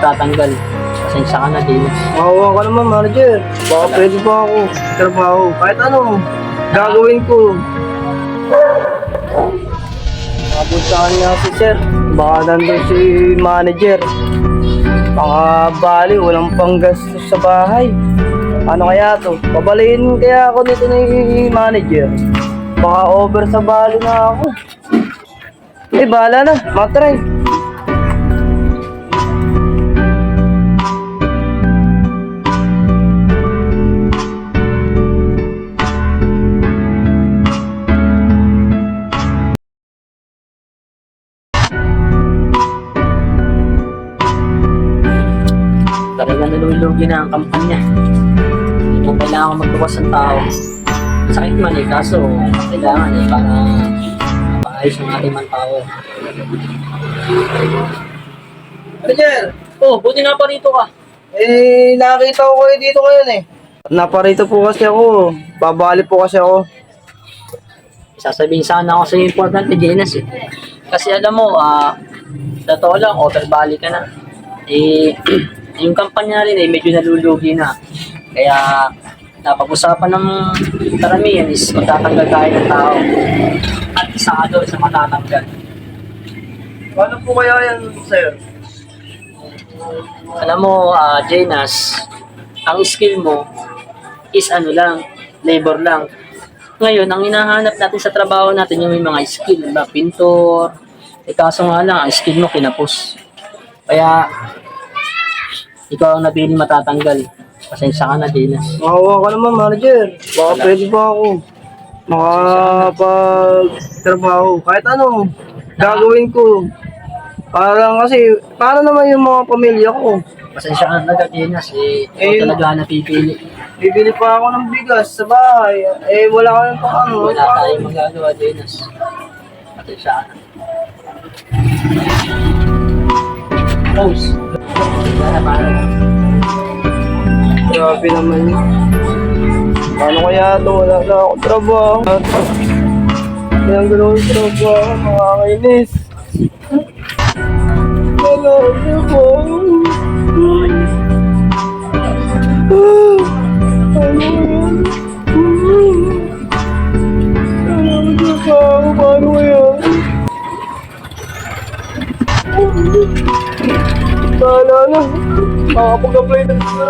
tatanggal. Pasensya ka na din. Mahawa ka naman, manager. Baka pwede pa ako trabaho. Kahit ano, gagawin ko. Mapuntahan niya si sir. Baka nandun si manager. Baka bali, walang panggastos sa bahay. Ano kaya to? Babaliin kaya ako dito ni manager. Baka over sa bali na ako. Eh, bahala na. Matry. Talagang nalulugi na ang kampanya. Hindi mo kailangan magbukas ng tao. Sakit man eh, kaso kailangan eh para mapaayos ang ating manpower. Manager, Oh, buti nga pa rito ka. eh, nakita ko kayo dito ngayon eh. Naparito po kasi ako. Babali po kasi ako. Sasabihin sana ako sa iyo importante, Jenas eh. Kasi alam mo, totoo lang, overbali ka na. Eh, yung kampanya rin eh, medyo nalulugi na. Kaya, napag-usapan ng karamihan is magtatanggal tayo ng tao. At isa ka doon sa matatanggal. Paano po kaya yan, sir? Alam mo, Jenas, ang skill mo is ano lang, labor lang. Ngayon, ang hinahanap natin sa trabaho natin yung may mga skill, diba? Pintor. Eh kaso nga lang, ang skill mo kinapos. Kaya, ikaw ang nabili matatanggal. Pasensya ka na, Jenas. Mahawa ka naman, manager. Baka pwede pa ako makapag-trabaho. Kahit ano, gagawin ko. Parang kasi, paano naman yung mga pamilya ko? Pasensya ka na, Jenas. Ikaw Eh, talaga napipili. Bibili pa ako ng bigas sa bahay. Eh, wala kami pa ano. Wala tayong magagawa, Jenas. Pasensya ka na. Close. Wala na, parang. Grabe naman yun. Paano kaya ito? Wala na ako trabaho. Kaya gano'n yung trabaho, makakainis. Wala ako trabaho. Ano yan? Wala ako trabaho, paano kaya? Bahala na. Makapag-apply na sa